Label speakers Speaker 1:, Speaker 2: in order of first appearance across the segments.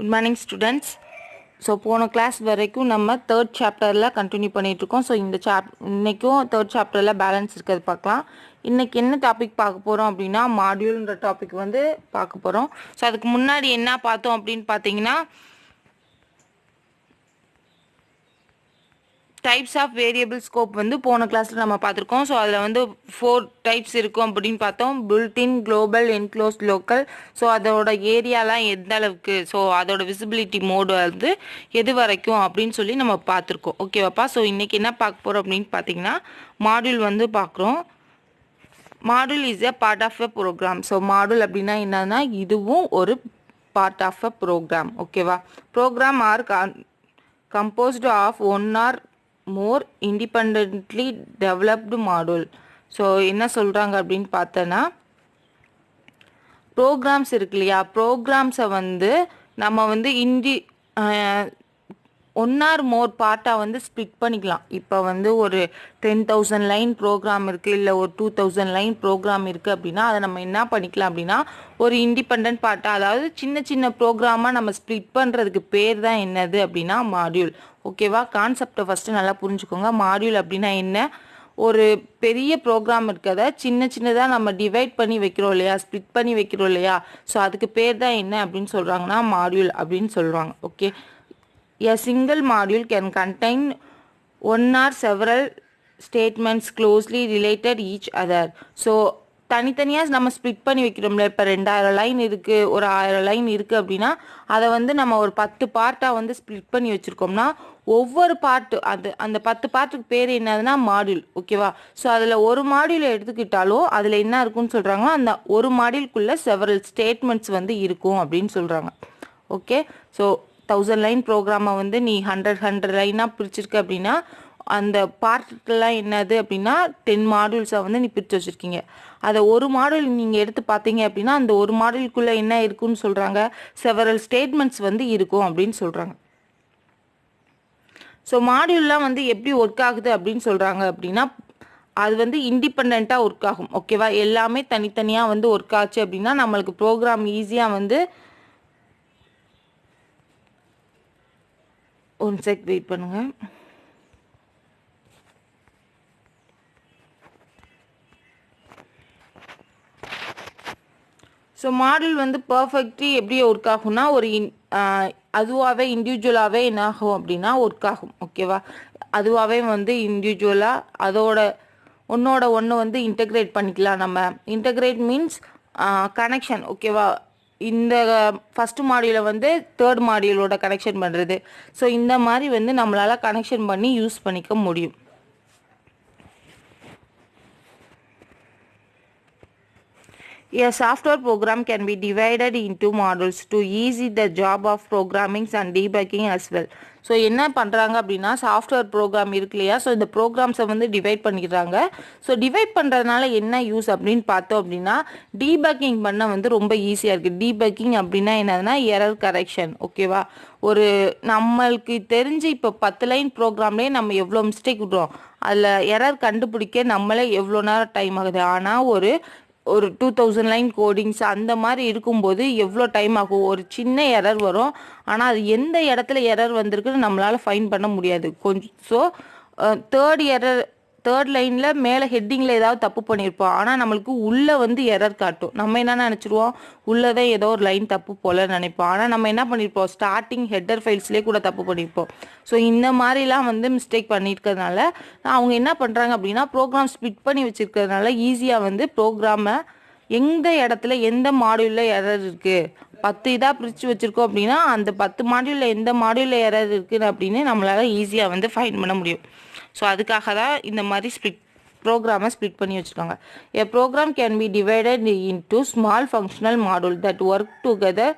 Speaker 1: Good morning students. So போன class வரைக்கும் நம்ம தேர்ட் சாப்டர்ல கண்டினியூ பண்ணிட்டு இருக்கோம். ஸோ இந்த இன்னைக்கும் தேர்ட் சாப்டர்ல பேலன்ஸ் இருக்கிறது பார்க்கலாம். இன்னைக்கு என்ன டாபிக் பார்க்க போறோம் அப்படின்னா மாடியூல்ன்ற டாபிக் வந்து பார்க்க போறோம். ஸோ அதுக்கு முன்னாடி என்ன பார்த்தோம் அப்படின்னு பார்த்தீங்கன்னா டைப்ஸ் ஆஃப் வேரியபிள் ஸ்கோப் வந்து போன கிளாஸில் நம்ம பார்த்துருக்கோம். ஸோ அதில் வந்து 4 டைப்ஸ் இருக்கும் அப்படின்னு பார்த்தோம். Built-in, global, enclosed, local. So அதோட ஏரியாலாம் எந்த அளவுக்கு, ஸோ அதோட விசிபிலிட்டி மோடு வந்து எது வரைக்கும் அப்படின்னு சொல்லி நம்ம பார்த்துருக்கோம். ஓகேவாப்பா. ஸோ இன்றைக்கி என்ன பார்க்க போகிறோம் அப்படின்னு பார்த்தீங்கன்னா மாடியூல் வந்து பார்க்குறோம். Module is a part of a program. So module அப்படின்னா என்னன்னா இதுவும் ஒரு பார்ட் ஆஃப் எ ப்ரோக்ராம். ஓகேவா. Program are composed of one or more independently developed module. So என்ன சொல்கிறாங்க அப்படின்னு பார்த்தோன்னா ப்ரோக்ராம்ஸ் இருக்கு இல்லையா, ப்ரோக்ராம்ஸை வந்து நம்ம வந்து ஒன் ஆர் மோர் பார்ட்டாக வந்து ஸ்ப்ளிட் பண்ணிக்கலாம். இப்போ வந்து ஒரு 10,000 லைன் ப்ரோக்ராம் இருக்குது, இல்லை ஒரு 2,000 லைன் ப்ரோக்ராம் இருக்குது அப்படின்னா அதை நம்ம என்ன பண்ணிக்கலாம் அப்படின்னா ஒரு இண்டிபெண்ட் பார்ட்டாக, அதாவது சின்ன சின்ன ப்ரோக்ராமாக நம்ம ஸ்ப்ளிட் பண்ணுறதுக்கு பேர் தான் என்னது அப்படின்னா மாடியூல். ஓகேவா. கான்செப்டை ஃபஸ்ட்டு நல்லா புரிஞ்சுக்கோங்க. மாடியூல் அப்படின்னா என்ன, ஒரு பெரிய ப்ரோக்ராம் இருக்கிறத சின்ன சின்னதாக நம்ம டிவைட் பண்ணி வைக்கிறோம் இல்லையா, ஸ்ப்ளிட் பண்ணி வைக்கிறோம் இல்லையா, ஸோ அதுக்கு பேர் தான் என்ன அப்படின்னு சொல்கிறாங்கன்னா மாடியூல் அப்படின்னு சொல்கிறாங்க. Okay. A single module can contain one or several statements closely related each other. So தனித்தனியாக நம்ம ஸ்ப்ளிட் பண்ணி வைக்கிறோம்ல, இப்போ 2000 லைன் இருக்குது, ஒரு 1000 லைன் இருக்குது அப்படின்னா அதை வந்து நம்ம ஒரு 10 பார்ட்டாக வந்து ஸ்ப்ளிட் பண்ணி வச்சுருக்கோம்னா ஒவ்வொரு பார்ட்டு அந்த 10 பார்ட்டுக்கு பேர் என்னதுன்னா மாடியூல். ஓகேவா. ஸோ அதில் ஒரு மாடியூலை எடுத்துக்கிட்டாலும் அதில் என்ன இருக்குன்னு சொல்கிறாங்கன்னா அந்த ஒரு மாடியூலுக்குள்ளே செவரல் ஸ்டேட்மெண்ட்ஸ் வந்து இருக்கும் அப்படின்னு சொல்கிறாங்க. ஓகே. ஸோ 1000 லைன் ப்ரோக்ராமை வந்து நீ 100 லைனாக பிரிச்சிருக்க அப்படின்னா அந்த பார்ட்டுக்கெல்லாம் என்னது அப்படின்னா 10 மாடியூல்ஸை வந்து நீ பிரித்து வச்சுருக்கீங்க. அதை ஒரு மாடியூல் நீங்கள் எடுத்து பார்த்தீங்க அப்படின்னா அந்த ஒரு மாடியூலுக்குள்ளே என்ன இருக்குன்னு சொல்கிறாங்க, செவரல் ஸ்டேட்மெண்ட்ஸ் வந்து இருக்கும் அப்படின்னு சொல்கிறாங்க. ஸோ மாடியூல்லாம் வந்து எப்படி ஒர்க் ஆகுது அப்படின்னு சொல்கிறாங்க அப்படின்னா அது வந்து இண்டிபெண்ட்டாக ஒர்க் ஆகும். ஓகேவா. எல்லாமே தனித்தனியாக வந்து ஒர்க் ஆச்சு அப்படின்னா நம்மளுக்கு ப்ரோக்ராம் ஈஸியாக வந்து ஒன் செக் வெயிட் பண்ணுங்க. ஸோ மாடியூல் வந்து பர்ஃபெக்ட்லி எப்படி ஒர்க் ஆகும்னா ஒரு அதுவாகவே இண்டிவிஜுவலாகவே என்ன ஆகும் அப்படின்னா ஒர்க் ஆகும். ஓகேவா. அதுவாகவே வந்து இண்டிவிஜுவலாக அதோட ஒன்று வந்து இன்டகிரேட் பண்ணிக்கலாம். நம்ம இன்டகிரேட் மீன்ஸ் கனெக்ஷன். ஓகேவா. இந்த ஃபஸ்ட்டு மாடியூலை வந்து தேர்ட் மாடியூலோட கனெக்ஷன் பண்ணுறது. ஸோ இந்த மாதிரி வந்து நம்மளால் கனெக்ஷன் பண்ணி யூஸ் பண்ணிக்க முடியும். A software program can be divided into modules to ease the job of programming and debugging as well. So என்ன பண்ணுறாங்க அப்படின்னா சாஃப்ட்வேர் ப்ரோக்ராம் இருக்கு இல்லையா, ஸோ இந்த ப்ரோக்ராம்ஸை வந்து டிவைட் பண்ணிக்கிறாங்க. ஸோ டிவைட் பண்ணுறதுனால என்ன யூஸ் அப்படின்னு பார்த்தோம் அப்படின்னா டீபக்கிங் பண்ண வந்து ரொம்ப ஈஸியாக இருக்குது. டீபக்கிங் அப்படின்னா என்னதுன்னா எரர் கரெக்ஷன். ஓகேவா. ஒரு நம்மளுக்கு தெரிஞ்சு இப்போ 10 லைன் ப்ரோக்ராம்லேயே நம்ம எவ்வளோ மிஸ்டேக் விடுறோம், அதில் எரர் கண்டுபிடிக்க நம்மளே எவ்வளோ நேரம் டைம் ஆகுது. ஆனால் ஒரு 2000 லைன் கோடிங்ஸ் அந்த மாதிரி இருக்கும்போது எவ்வளோ டைம் ஆகும். ஒரு சின்ன எரர் வரும், ஆனால் அது எந்த இடத்துல எரர் வந்திருக்குன்னு நம்மளால் ஃபைண்ட் பண்ண முடியாது. கொஞ்சம் ஸோ தேர்ட் லைனில் மேலே ஹெட்டிங்கில் ஏதாவது தப்பு பண்ணியிருப்போம், ஆனால் நம்மளுக்கு உள்ளே வந்து எரர் காட்டும். நம்ம என்ன நினச்சிருவோம், உள்ளே ஏதோ ஒரு லைன் தப்பு போல நினைப்போம். ஆனால் நம்ம என்ன பண்ணியிருப்போம், ஸ்டார்டிங் ஹெட்டர் ஃபைல்ஸ்லேயே கூட தப்பு பண்ணியிருப்போம். ஸோ இந்த மாதிரிலாம் வந்து மிஸ்டேக் பண்ணியிருக்கிறதுனால அவங்க என்ன பண்ணுறாங்க அப்படின்னா ப்ரோக்ராம் ஸ்பிட் பண்ணி வச்சுருக்கிறதுனால ஈஸியாக வந்து ப்ரோக்ராமை எந்த இடத்துல எந்த மாடியூலில் எரர் இருக்குது, 10 இதாக பிரித்து வச்சுருக்கோம் அப்படின்னா அந்த 10 மாடியூலில் எந்த மாடியூலில் எரர் இருக்குது அப்படின்னு நம்மளால் ஈஸியாக வந்து ஃபைண்ட் பண்ண முடியும். ஸோ அதுக்காக தான் இந்த மாதிரி ப்ரோக்ராமை ஸ்ப்ளிட் பண்ணி வச்சுருக்காங்க. A program can be divided into small functional module that work together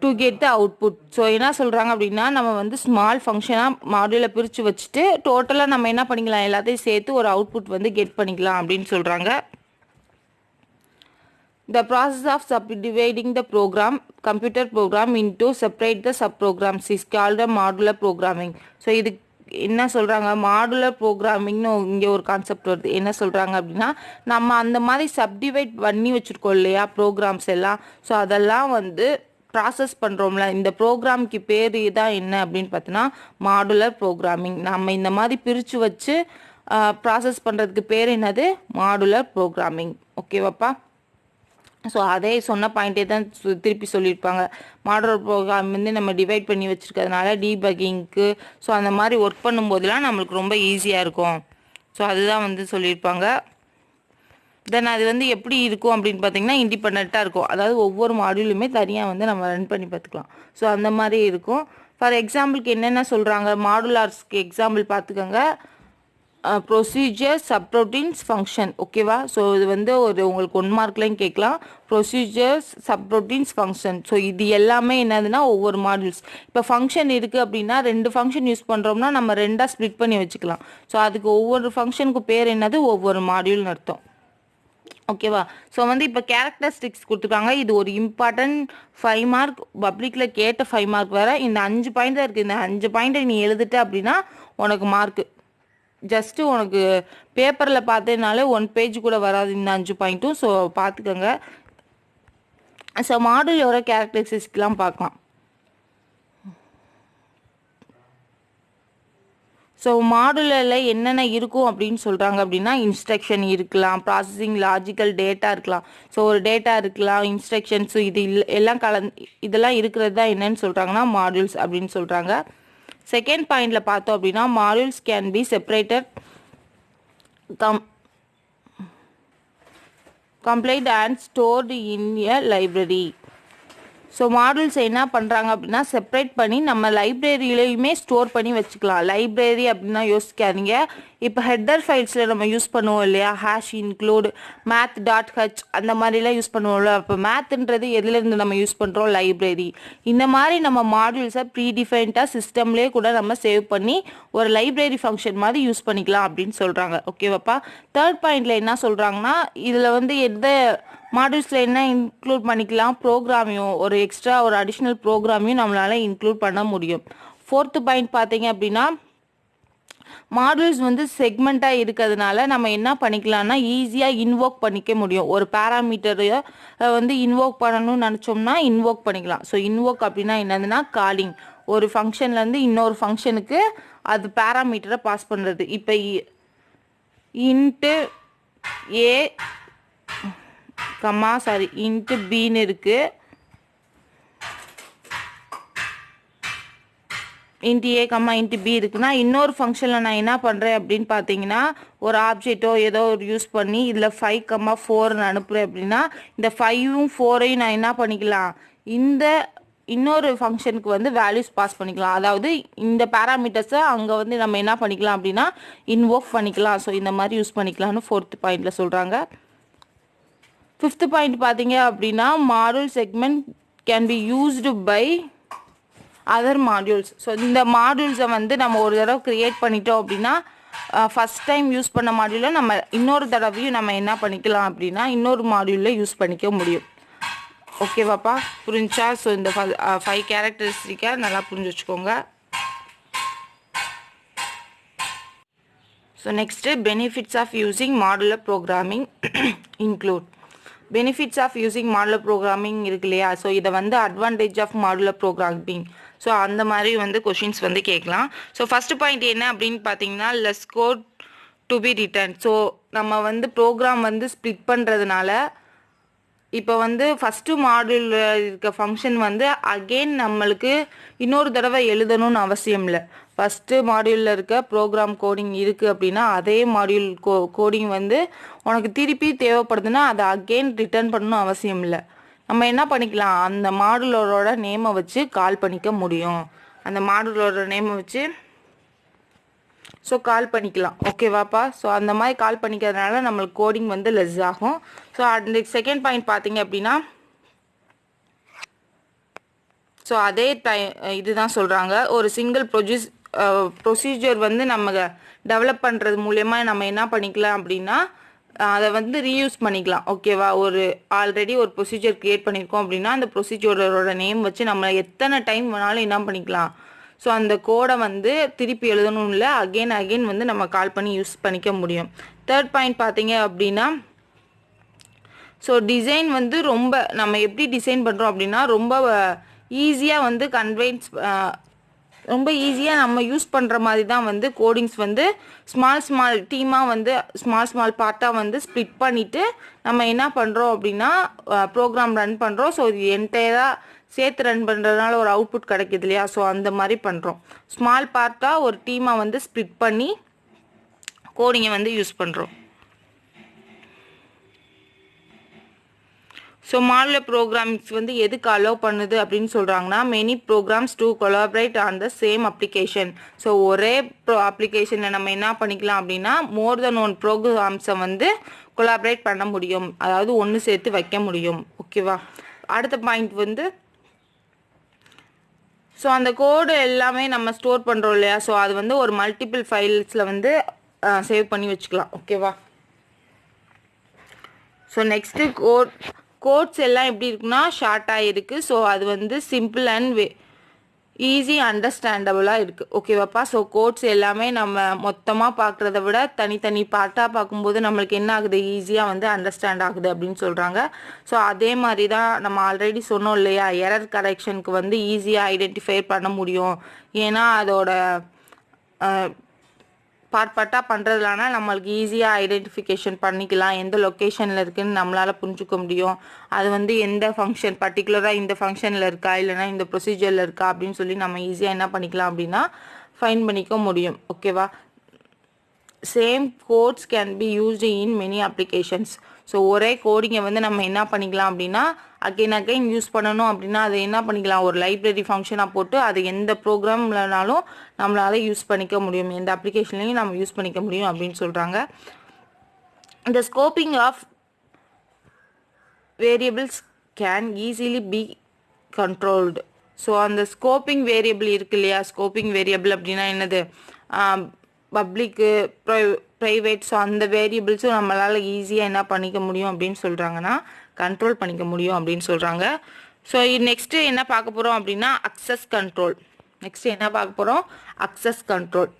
Speaker 1: to get the output. So என்ன சொல்கிறாங்க அப்படின்னா நம்ம வந்து ஸ்மால் ஃபங்க்ஷனாக மாடியூலை பிரித்து வச்சுட்டு டோட்டலாக நம்ம என்ன பண்ணிக்கலாம், எல்லாத்தையும் சேர்த்து ஒரு அவுட்புட் வந்து கெட் பண்ணிக்கலாம் அப்படின்னு சொல்கிறாங்க. The process of subdividing the computer program into separate the subprograms is called a modular programming. So இது என்ன சொல்கிறாங்க, மாடுலர் ப்ரோக்ராமிங்னு இங்கே ஒரு கான்செப்ட் வருது. என்ன சொல்கிறாங்க அப்படின்னா நம்ம அந்த மாதிரி சப்டிவைட் பண்ணி வச்சுருக்கோம் இல்லையா ப்ரோக்ராம்ஸ் எல்லாம், ஸோ அதெல்லாம் வந்து ப்ராசஸ் பண்ணுறோம்ல இந்த ப்ரோக்ராம்க்கு பேர் தான் என்ன அப்படின்னு பார்த்தோன்னா மாடுலர் ப்ரோக்ராமிங். நம்ம இந்த மாதிரி பிரித்து வச்சு ப்ராசஸ் பண்ணுறதுக்கு பேர் என்னது மாடுலர் ப்ரோக்ராமிங். ஓகேவாப்பா? ஸோ அதே சொன்ன பாயிண்டே தான் திருப்பி சொல்லியிருப்பாங்க. மாடுலர் ப்ரோக்ராம் வந்து நம்ம டிவைட் பண்ணி வச்சுருக்கிறதுனால டீபக்கிங்க்கு ஸோ அந்த மாதிரி ஒர்க் பண்ணும்போதெல்லாம் நம்மளுக்கு ரொம்ப ஈஸியாக இருக்கும். ஸோ அதுதான் வந்து சொல்லியிருப்பாங்க. தென் அது வந்து எப்படி இருக்கும் அப்படின்னு பார்த்தீங்கன்னா இண்டிபெண்ட்டாக இருக்கும். அதாவது ஒவ்வொரு மாடியூலுமே தனியாக வந்து நம்ம ரன் பண்ணி பார்த்துக்கலாம். ஸோ அந்த மாதிரி இருக்கும். ஃபார் எக்ஸாம்பிளுக்கு என்னென்ன சொல்கிறாங்க மாடுலார்ஸ்க்கு எக்ஸாம்பிள் பார்த்துக்கோங்க. Procedure subroutines function. ஓகேவா? ஸோ இது வந்து உங்களுக்கு 1 மார்க்லையும் கேட்கலாம். Procedures subroutines function. ஸோ இது எல்லாமே என்னதுன்னா ஒவ்வொரு மாடியூல்ஸ். இப்போ ஃபங்க்ஷன் இருக்குது அப்படின்னா 2 ஃபங்க்ஷன் யூஸ் பண்ணுறோம்னா நம்ம 2ஆக ஸ்ப்ளிட் பண்ணி வச்சுக்கலாம். ஸோ அதுக்கு ஒவ்வொரு ஃபங்க்ஷனுக்கு பேர் என்னது ஒவ்வொரு மாடியூல்னு அர்த்தம். ஓகேவா? ஸோ வந்து இப்போ கேரக்டரிஸ்டிக்ஸ் கொடுத்துருக்காங்க. இது ஒரு இம்பார்ட்டன்ட் 5 மார்க் பப்ளிக்கில் கேட்ட 5 மார்க் வேறு. இந்த 5 பாயிண்ட் தான் இருக்குது. இந்த 5 பாயிண்ட்டை நீ எழுதிட்ட அப்படின்னா உனக்கு மார்க்கு. ஜஸ்ட்டு உனக்கு பேப்பரில் பார்த்தேனாலே 1 பேஜ் கூட வராது இந்த 5 பாயிண்ட்டும். ஸோ பார்த்துக்கோங்க. ஸோ மாடுலோட கேரக்டரிஸ்டிக்ஸ்லாம் பார்க்கலாம். ஸோ மாடுலரில் என்னென்ன இருக்கும் அப்படின்னு சொல்கிறாங்க அப்படின்னா இன்ஸ்ட்ரக்ஷன் இருக்கலாம், ப்ராசஸிங் லாஜிக்கல் டேட்டா இருக்கலாம். ஸோ ஒரு டேட்டா இருக்கலாம், இன்ஸ்ட்ரக்ஷன்ஸு இது எல்லாம் இதெல்லாம் இருக்கிறது தான் என்னன்னு சொல்கிறாங்கன்னா மாடியூல்ஸ் அப்படின்னு சொல்கிறாங்க. செகண்ட் பாயிண்டில் பார்த்தோம் அப்படின்னா modules can be separated complaint and stored in a library. So modules என்ன பண்ணுறாங்க அப்படின்னா செப்பரேட் பண்ணி நம்ம லைப்ரரியிலையுமே ஸ்டோர் பண்ணி வச்சுக்கலாம். லைப்ரரி அப்படின்னா யோசிக்காதீங்க. இப்போ ஹெட்டர் ஃபைல்ஸில் நம்ம யூஸ் பண்ணுவோம் இல்லையா, ஹேஷ் இன்க்ளூட் math.h அந்த மாதிரிலாம் யூஸ் பண்ணுவோம்ல. அப்போ மேத்ன்றது எதுலேருந்து நம்ம யூஸ் பண்ணுறோம் லைப்ரரி. இந்த மாதிரி நம்ம மாடியூல்ஸை ப்ரீடிஃபைன்டாக சிஸ்டம்லேயே கூட நம்ம சேவ் பண்ணி ஒரு லைப்ரரி ஃபங்க்ஷன் மாதிரி யூஸ் பண்ணிக்கலாம் அப்படின்னு சொல்கிறாங்க. ஓகேவாப்பா? தேர்ட் பாயிண்டில் என்ன சொல்கிறாங்கன்னா இதில் வந்து எந்த மாடியூல்ஸில் என்ன இன்க்ளூட் பண்ணிக்கலாம், ப்ரோக்ராமையும் ஒரு எக்ஸ்ட்ரா ஒரு அடிஷ்னல் ப்ரோக்ராமையும் நம்மளால் இன்க்ளூட் பண்ண முடியும். ஃபோர்த்து பாயிண்ட் பார்த்தீங்க அப்படின்னா மாடியூல்ஸ் வந்து செக்மெண்ட்டாக இருக்கிறதுனால நம்ம என்ன பண்ணிக்கலாம்னா ஈஸியாக இன்வோக் பண்ணிக்க முடியும். ஒரு பேராமீட்டரை வந்து இன்வோக் பண்ணணும்னு நினச்சோம்னா இன்வோக் பண்ணிக்கலாம். ஸோ இன்வோக் அப்படின்னா என்னதுன்னா காலிங். ஒரு ஃபங்க்ஷன்லேருந்து இன்னொரு ஃபங்க்ஷனுக்கு அது பேராமீட்டரை பாஸ் பண்ணுறது. இப்போ இன்ட்டு ஏ இன்ட்டு பின்னு இருக்குது. இன்ட்டு ஏ இன்ட்டு பி இருக்குன்னா இன்னொரு ஃபங்க்ஷனில் நான் என்ன பண்ணுறேன் அப்படின்னு பார்த்தீங்கன்னா ஒரு ஆப்ஜெக்டோ ஏதோ ஒரு யூஸ் பண்ணி இதில் 5,4 அனுப்புகிறேன் அப்படின்னா இந்த 5ம் 4ஐயும் நான் என்ன பண்ணிக்கலாம், இந்த இன்னொரு ஃபங்க்ஷனுக்கு வந்து வேல்யூஸ் பாஸ் பண்ணிக்கலாம். அதாவது இந்த பேராமீட்டர்ஸை அங்கே வந்து நம்ம என்ன பண்ணிக்கலாம் அப்படின்னா இன்வோக் பண்ணிக்கலாம். ஸோ இந்த மாதிரி யூஸ் பண்ணிக்கலாம்னு 4th பாயிண்டில் சொல்கிறாங்க. 5th பாயிண்ட் பார்த்தீங்க அப்படின்னா module segment can be used by other modules. So இந்த மாடியூல்ஸை வந்து நம்ம ஒரு தடவை க்ரியேட் பண்ணிட்டோம் அப்படின்னா ஃபஸ்ட் டைம் யூஸ் பண்ண மாடியூலை நம்ம இன்னொரு தடவையும் நம்ம என்ன பண்ணிக்கலாம் அப்படின்னா இன்னொரு மாடியூலில் யூஸ் பண்ணிக்க முடியும். ஓகேவாப்பா? புரிஞ்சா? ஸோ இந்த 5 கேரக்டரிஸ்டிக்கை நல்லா புரிஞ்சு வச்சுக்கோங்க. So next benefits of using modular programming include. Benefits of using modular programming இருக்கு இல்லையா, ஸோ இதை வந்து advantage of modular programming. So அந்த மாதிரி வந்து கொஷின்ஸ் வந்து கேட்கலாம். ஸோ ஃபஸ்ட்டு பாயிண்ட் என்ன அப்படின்னு பார்த்தீங்கன்னா less code to be written. So நம்ம வந்து ப்ரோக்ராம் வந்து ஸ்ப்ளிட் பண்ணுறதுனால இப்போ வந்து ஃபஸ்ட்டு மாடியூலில் இருக்க ஃபங்க்ஷன் வந்து அகெயின் நம்மளுக்கு இன்னொரு தடவை எழுதணும்னு அவசியம் இல்லை. ஃபஸ்ட்டு மாடியூலில் இருக்க ப்ரோக்ராம் கோடிங் இருக்குது அப்படின்னா அதே மாடியூல் கோடிங் வந்து உனக்கு திருப்பி தேவைப்படுதுன்னா அதை அகெயின் ரிட்டர்ன் பண்ணணும் அவசியம் இல்லை. நம்ம என்ன பண்ணிக்கலாம், அந்த மாடுலரோட நேமை வச்சு கால் பண்ணிக்க முடியும். அந்த மாடுலரோட நேமை வச்சு ஸோ கால் பண்ணிக்கலாம். ஓகேவாப்பா? ஸோ அந்த மாதிரி கால் பண்ணிக்கிறதுனால நம்மளுக்கு கோடிங் வந்து லெஸ் ஆகும். ஸோ அந்த செகண்ட் பாயிண்ட் பார்த்தீங்க அப்படின்னா ஸோ அதே இதுதான் சொல்கிறாங்க. ஒரு சிங்கிள் ப்ரொசீஜர் வந்து நம்ம டெவலப் பண்ணுறது மூலயமா நம்ம என்ன பண்ணிக்கலாம் அப்படின்னா அதை வந்து ரீயூஸ் பண்ணிக்கலாம். ஓகேவா? ஒரு ஆல்ரெடி ஒரு ப்ரொசீஜர் க்ரியேட் பண்ணியிருக்கோம் அப்படின்னா அந்த ப்ரொசீஜரோட நேம் வச்சு நம்ம எத்தனை டைம் வேணாலும் என்ன பண்ணிக்கலாம், ஸோ அந்த கோடை வந்து திருப்பி எழுதணும் இல்லை, அகெயின் வந்து நம்ம கால் பண்ணி யூஸ் பண்ணிக்க முடியும். தேர்ட் பாயிண்ட் பார்த்தீங்க அப்படின்னா ஸோ டிசைன் வந்து ரொம்ப நம்ம எப்படி டிசைன் பண்ணுறோம் அப்படின்னா ரொம்ப ஈஸியாக வந்து ரொம்ப ஈஸியாக நம்ம யூஸ் பண்ணுற மாதிரி தான் வந்து கோடிங்ஸ் வந்து ஸ்மால் டீமாக வந்து ஸ்மால் பார்ட்டாக வந்து ஸ்ப்ளிட் பண்ணிவிட்டு நம்ம என்ன பண்ணுறோம் அப்படின்னா ப்ரோக்ராம் ரன் பண்ணுறோம். ஸோ இது என்டையராக சேர்த்து ரன் பண்ணுறதுனால ஒரு அவுட்புட் கிடைக்கிது இல்லையா? ஸோ அந்த மாதிரி பண்ணுறோம். ஸ்மால் பார்ட்டாக ஒரு டீமாக வந்து ஸ்ப்ளிட் பண்ணி கோடிங்கை வந்து யூஸ் பண்ணுறோம். ஸோ மாடுலர் ப்ரோக்ராமிங்ஸ் வந்து எதுக்கு அலோவ் பண்ணுது அப்படின்னு சொல்கிறாங்கன்னா many programs to collaborate on the same application. So ஒரே அப்ளிகேஷனில் நம்ம என்ன பண்ணிக்கலாம் அப்படின்னா மோர் தென் ஒன் ப்ரோக்ராம்ஸை வந்து கொலாபரேட் பண்ண முடியும், அதாவது ஒன்று சேர்த்து வைக்க முடியும். ஓகேவா? அடுத்த பாயிண்ட் வந்து ஸோ அந்த கோடு எல்லாமே நம்ம ஸ்டோர் பண்ணுறோம் இல்லையா? ஸோ அது வந்து ஒரு மல்டிபிள் ஃபைல்ஸில் வந்து சேவ் பண்ணி வச்சுக்கலாம். ஓகேவா? ஸோ நெக்ஸ்ட்டு கோட்ஸ் எல்லாம் எப்படி இருக்குன்னா ஷார்ட்டாக இருக்குது. ஸோ அது வந்து சிம்பிள் அண்ட் ஈஸி அண்டர்ஸ்டாண்டபுளாக இருக்குது. ஓகேவாப்பா? ஸோ கோட்ஸ் எல்லாமே நம்ம மொத்தமாக பார்க்குறத விட தனித்தனி பார்ட்டாக பார்க்கும்போது நம்மளுக்கு என்ன ஆகுது, ஈஸியாக வந்து அண்டர்ஸ்டாண்ட் ஆகுது அப்படின்னு சொல்கிறாங்க. ஸோ அதே மாதிரி தான் நம்ம ஆல்ரெடி சொன்னோம் இல்லையா, எரர் கரெக்ஷனுக்கு வந்து ஈஸியாக ஐடென்டிஃபை பண்ண முடியும். ஏன்னா அதோட பார்ட்டாக பண்ணுறதுலானா நம்மளுக்கு ஈஸியாக ஐடென்டிஃபிகேஷன் பண்ணிக்கலாம், எந்த லொக்கேஷனில் இருக்குதுன்னு நம்மளால் புரிஞ்சுக்க முடியும். அது வந்து எந்த ஃபங்க்ஷன் பர்டிகுலராக இந்த ஃபங்க்ஷனில் இருக்கா இல்லைனா இந்த ப்ரொசீஜரில் இருக்கா அப்படின்னு சொல்லி நம்ம ஈஸியாக என்ன பண்ணிக்கலாம் அப்படின்னா ஃபைண்ட் பண்ணிக்க முடியும். ஓகேவா? Same codes can be used in many applications. So ஒரே கோடிங்கை வந்து நம்ம என்ன பண்ணிக்கலாம் அப்படின்னா அகைன் யூஸ் பண்ணணும் அப்படின்னா அதை என்ன பண்ணிக்கலாம், ஒரு லைப்ரரி ஃபங்க்ஷனாக போட்டு அது எந்த ப்ரோக்ராம்லனாலும் நம்மளால யூஸ் பண்ணிக்க முடியும், எந்த அப்ளிகேஷன்லையும் நம்ம யூஸ் பண்ணிக்க முடியும் அப்படின்னு சொல்கிறாங்க. இந்த scoping of variables can easily be controlled. So அந்த ஸ்கோப்பிங் வேரியபிள் இருக்கு இல்லையா, ஸ்கோப்பிங் வேரியபிள் அப்படின்னா என்னது, பப்ளிக்கு ப்ரைவேட். ஸோ அந்த வேரியபிள்ஸும் நம்மளால் ஈஸியாக என்ன பண்ணிக்க முடியும் அப்படின்னு சொல்கிறாங்கன்னா கண்ட்ரோல் பண்ணிக்க முடியும் அப்படின்னு சொல்கிறாங்க. ஸோ நெக்ஸ்ட்டு என்ன பார்க்க போகிறோம் அப்படின்னா அக்சஸ் கண்ட்ரோல். நெக்ஸ்ட்டு என்ன பார்க்க போகிறோம், அக்சஸ் கண்ட்ரோல்.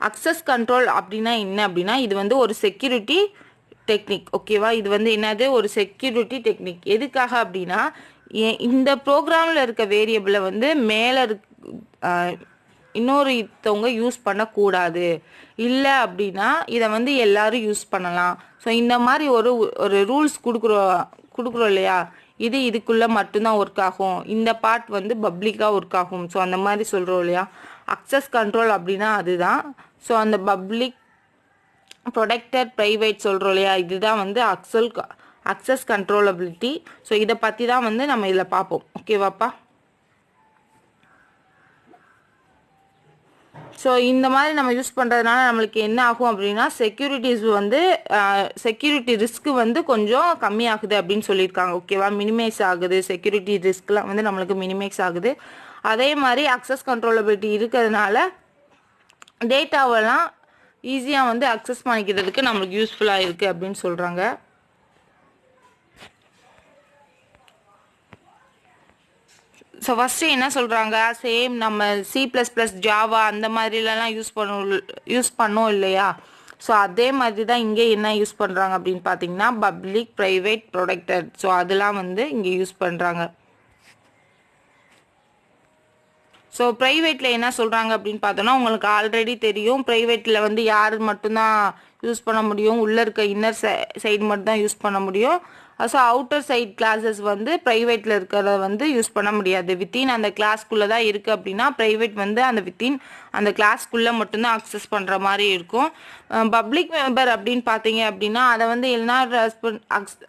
Speaker 1: அக்சஸ் கண்ட்ரோல் அப்படின்னா என்ன அப்படின்னா இது வந்து ஒரு செக்யூரிட்டி டெக்னிக். ஓகேவா? இது வந்து என்னது, ஒரு செக்யூரிட்டி டெக்னிக். எதுக்காக அப்படின்னா இந்த ப்ரோக்ராமில் இருக்க வேரியபிளை வந்து மேலே இன்னொருத்தவங்க யூஸ் பண்ணக்கூடாது, இல்லை அப்படின்னா இதை வந்து எல்லாரும் யூஸ் பண்ணலாம். ஸோ இந்த மாதிரி ஒரு ரூல்ஸ் கொடுக்குறோம் இல்லையா, இதுக்குள்ளே மட்டும்தான் ஒர்க் ஆகும், இந்த பார்ட் வந்து பப்ளிக்காக ஒர்க் ஆகும். ஸோ அந்த மாதிரி சொல்கிறோம் இல்லையா, அக்சஸ் கண்ட்ரோல் அப்படின்னா அதுதான். ஸோ அந்த பப்ளிக் ப்ரொடெக்டட் ப்ரைவேட் சொல்கிறோம் இல்லையா, இதுதான் வந்து அக்சஸ் கண்ட்ரோலபிலிட்டி. ஸோ இதை பற்றி தான் வந்து நம்ம இதில் பார்ப்போம். ஓகேவாப்பா? ஸோ இந்த மாதிரி நம்ம யூஸ் பண்ணுறதுனால நம்மளுக்கு என்ன ஆகும் அப்படின்னா செக்யூரிட்டி ரிஸ்க்கு வந்து கொஞ்சம் கம்மியாகுது அப்படின்னு சொல்லியிருக்காங்க. ஓகேவா? மினிமைஸ் ஆகுது, செக்யூரிட்டி ரிஸ்க்லாம் வந்து நம்மளுக்கு மினிமைஸ் ஆகுது. அதே மாதிரி அக்சஸ் கண்ட்ரோலபிலிட்டி இருக்கிறதுனால டேட்டாவெல்லாம் ஈஸியாக வந்து அக்சஸ் பண்ணிக்கிறதுக்கு நம்மளுக்கு யூஸ்ஃபுல்லாக இருக்குது அப்படின்னு சொல்கிறாங்க. ஸோ ஃபஸ்ட்டு என்ன சொல்கிறாங்க, சேம் நம்ம C++, ஜாவா அந்த மாதிரிலலாம் யூஸ் பண்ணோம் இல்லையா, ஸோ அதே மாதிரி தான் இங்கே என்ன யூஸ் பண்ணுறாங்க அப்படின்னு பார்த்தீங்கன்னா பப்ளிக் ப்ரைவேட் ப்ரொடெக்டட். ஸோ அதெல்லாம் வந்து இங்கே யூஸ் பண்ணுறாங்க. ஸோ ப்ரைவேட்டில் என்ன சொல்கிறாங்க அப்படின்னு பார்த்தோன்னா உங்களுக்கு ஆல்ரெடி தெரியும், ப்ரைவேட்டில் வந்து யார் மட்டும்தான் யூஸ் பண்ண முடியும், உள்ளே இருக்க இன்னர் சைடு மட்டும் தான் யூஸ் பண்ண முடியும். ஸோ அவுட்டர் சைட் கிளாஸஸ் வந்து ப்ரைவேட்டில் இருக்கிறத வந்து யூஸ் பண்ண முடியாது. வித்தின் அந்த கிளாஸ்க்குள்ளே தான் இருக்குது அப்படின்னா ப்ரைவேட் வந்து அந்த கிளாஸ்க்குள்ளே மட்டும்தான் அக்சஸ் பண்ணுற மாதிரி இருக்கும். பப்ளிக் மெம்பர் அப்படின்னு பார்த்தீங்க அப்படின்னா அதை வந்து என்ன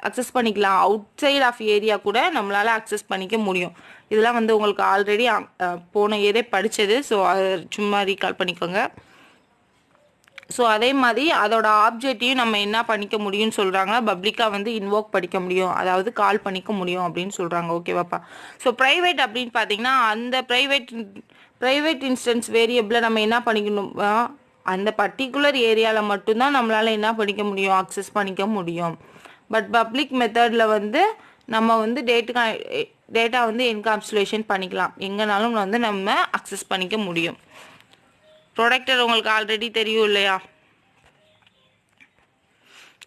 Speaker 1: அக்சஸ் பண்ணிக்கலாம், அவுட் சைட் ஆஃப் ஏரியா கூட நம்மளால் அக்சஸ் பண்ணிக்க முடியும். இதெல்லாம் வந்து உங்களுக்கு ஆல்ரெடி போன இயரே படித்தது. ஸோ அதை சும்மா ரீகால் பண்ணிக்கோங்க. ஸோ அதே மாதிரி அதோட ஆப்ஜெக்டையும் நம்ம என்ன பண்ணிக்க முடியும்னு சொல்கிறாங்க, பப்ளிக்காக வந்து இன்வோக் பண்ணிக்க முடியும், அதாவது கால் பண்ணிக்க முடியும் அப்படின்னு சொல்கிறாங்க. ஓகேவாப்பா? ஸோ ப்ரைவேட் அப்படின்னு பார்த்தீங்கன்னா அந்த ப்ரைவேட் இன்ஸ்டன்ஸ் வேரியபிளை நம்ம என்ன பண்ணிக்கணும், அந்த பர்டிகுலர் ஏரியாவில் மட்டும்தான் நம்மளால் என்ன பண்ணிக்க முடியும், அக்சஸ் பண்ணிக்க முடியும். பட் பப்ளிக் மெத்தடில் வந்து நம்ம வந்து டேட்டா வந்து என்காப்சுலேஷன் பண்ணிக்கலாம், எங்கேனாலும் வந்து நம்ம அக்சஸ் பண்ணிக்க முடியும். ப்ரொடெக்டர் உங்களுக்கு ஆல்ரெடி தெரியும் இல்லையா.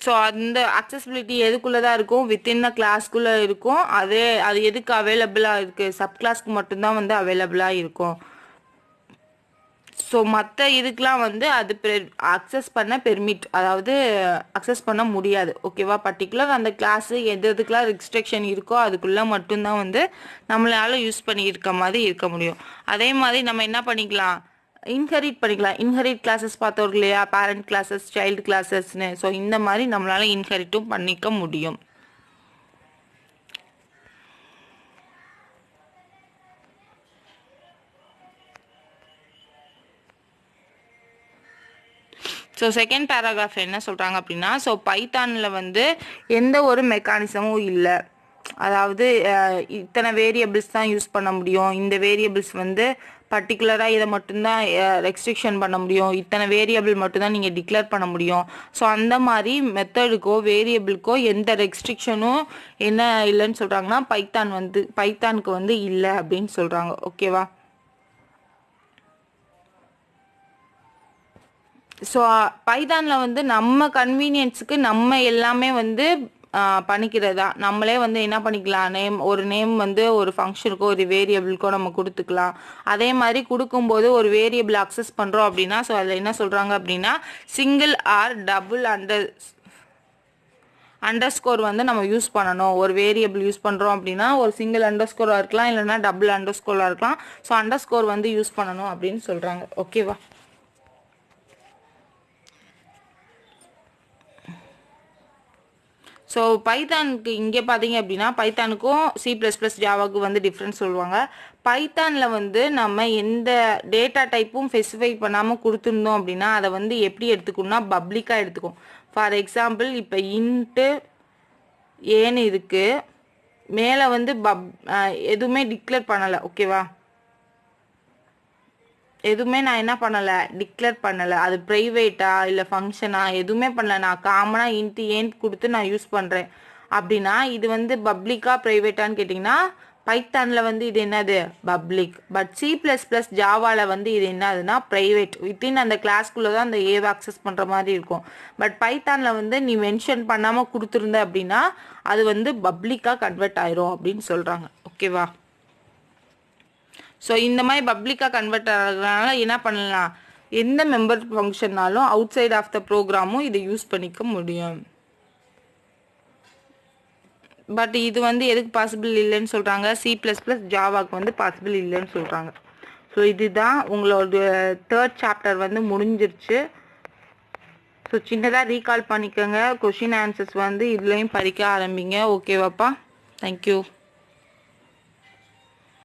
Speaker 1: ஸோ அந்த அக்சசிபிலிட்டி எதுக்குள்ளே தான் இருக்கும், வித்தின் கிளாஸ்க்குள்ளே இருக்கும். அது எதுக்கு அவைலபிளாக இருக்குது, சப் கிளாஸ்க்கு மட்டும்தான் வந்து அவைலபிளாக இருக்கும். ஸோ மற்ற இதுக்கெலாம் வந்து அது அக்சஸ் பண்ண பெர்மிட், அதாவது அக்சஸ் பண்ண முடியாது. ஓகேவா, பர்டிகுலர் அந்த கிளாஸு எதுக்கெலாம் ரெஸ்ட்ரிக்ஷன் இருக்கோ அதுக்குள்ளே மட்டும்தான் வந்து நம்மளால் யூஸ் பண்ணியிருக்க மாதிரி இருக்க முடியும். அதே மாதிரி நம்ம என்ன பண்ணிக்கலாம், இன்ஹெரிட் பண்ணிக்கலாம். இன்ஹெரிட் கிளாஸஸ் பார்த்தோம் இல்லையா, பேரண்ட் கிளாஸஸ், சைல்டு கிளாஸஸ்னு. ஸோ இந்த மாதிரி நம்மளால் இன்ஹெரிட்டும் பண்ணிக்க முடியும். ஸோ செகண்ட் பேராகிராஃப் என்ன சொல்கிறாங்க அப்படின்னா, ஸோ பைத்தானில் வந்து எந்த ஒரு மெக்கானிசமும் இல்லை. அதாவது இத்தனை வேரியபிள்ஸ் தான் யூஸ் பண்ண முடியும், இந்த வேரியபிள்ஸ் வந்து பர்டிகுலராக இதை மட்டும்தான் ரெஸ்ட்ரிக்ஷன் பண்ண முடியும், இத்தனை வேரியபிள் மட்டும்தான் நீங்கள் டிக்ளேர் பண்ண முடியும். ஸோ அந்த மாதிரி மெத்தடுக்கோ வேரியபிளுக்கோ எந்த ரெஸ்ட்ரிக்ஷனும் என்ன இல்லைன்னு சொல்கிறாங்கன்னா பைத்தானுக்கு வந்து இல்லை அப்படின்னு சொல்கிறாங்க. ஓகேவா, ஸோ பைத்தானில் வந்து நம்ம கன்வீனியன்ஸுக்கு நம்ம எல்லாமே வந்து பண்ணிக்கிறதா. நம்மளே வந்து என்ன பண்ணிக்கலாம், ஒரு நேம் வந்து ஒரு ஃபங்க்ஷனுக்கோ ஒரு வேரியபிளுக்கோ நம்ம கொடுத்துக்கலாம். அதே மாதிரி கொடுக்கும்போது ஒரு வேரியபிள் அக்சஸ் பண்ணுறோம் அப்படின்னா, ஸோ அதில் என்ன சொல்கிறாங்க அப்படின்னா சிங்கிள் ஆர் டபுள் அண்டர்ஸ்கோர் வந்து நம்ம யூஸ் பண்ணணும். ஒரு வேரியபிள் யூஸ் பண்ணுறோம் அப்படின்னா ஒரு சிங்கிள் அண்டர்ஸ்கோராக இருக்கலாம், இல்லைன்னா டபுள் அண்டர்ஸ்கோராக இருக்கலாம். ஸோ அண்டர்ஸ்கோர் வந்து யூஸ் பண்ணணும் அப்படின்னு சொல்கிறாங்க. ஓகேவா, ஸோ பைத்தானுக்கு இங்கே பார்த்தீங்க அப்படின்னா பைத்தானுக்கும் C++ ஜாவாவுக்கு வந்து டிஃப்ரென்ஸ் சொல்லுவாங்க. பைத்தானில் வந்து நம்ம எந்த டேட்டா டைப்பும் ஸ்பெசிஃபை பண்ணாமல் கொடுத்துருந்தோம் அப்படின்னா அதை வந்து எப்படி எடுத்துக்கணும்னா பப்ளிக்காக எடுத்துக்கும். ஃபார் எக்ஸாம்பிள் இப்போ இன்ட்டு ஏன்னு இருக்குது, மேலே வந்து எதுவுமே டிக்ளேர் பண்ணலை. ஓகேவா, எதுவுமே நான் என்ன பண்ணலை, டிக்ளேர் பண்ணலை. அது ப்ரைவேட்டா இல்லை ஃபங்க்ஷனா எதுவுமே பண்ணலை. நான் காமனாக இன்ட்டு ஏன் கொடுத்து நான் யூஸ் பண்ணுறேன் அப்படின்னா இது வந்து பப்ளிக்கா ப்ரைவேட்டான்னு கேட்டிங்கன்னா பைத்தானில் வந்து இது என்னது பப்ளிக். பட் C++ ஜாவாவில் வந்து இது என்னதுன்னா ப்ரைவேட். வித்தின் அந்த கிளாஸ்க்குள்ளே தான் அந்த ஏவை அக்சஸ் பண்ணுற மாதிரி இருக்கும். பட் பைத்தானில் வந்து நீ மென்ஷன் பண்ணாமல் கொடுத்துருந்த அப்படின்னா அது வந்து பப்ளிக்காக கன்வெர்ட் ஆயிரும் அப்படின்னு சொல்கிறாங்க. ஓகேவா, ஸோ இந்த மாதிரி பப்ளிக்காக கன்வெர்ட் ஆகிறதுனால என்ன பண்ணலாம், எந்த மெம்பர் ஃபங்க்ஷன்னாலும் அவுட் சைட் ஆஃப் த ப்ரோக்ராமும் இதை யூஸ் பண்ணிக்க முடியும். பட் இது வந்து எதுக்கு பாசிபிள் இல்லைன்னு சொல்கிறாங்க, C++ ஜாவாக்கு வந்து பாசிபிள் இல்லைன்னு சொல்கிறாங்க. ஸோ இதுதான் உங்களோட 3rd சாப்டர் வந்து முடிஞ்சிருச்சு. ஸோ சின்னதாக ரீகால் பண்ணிக்கோங்க. கொஷின் ஆன்சர்ஸ் வந்து இதுலேயும் படிக்க ஆரம்பிங்க. ஓகேவாப்பா, தேங்க்யூ.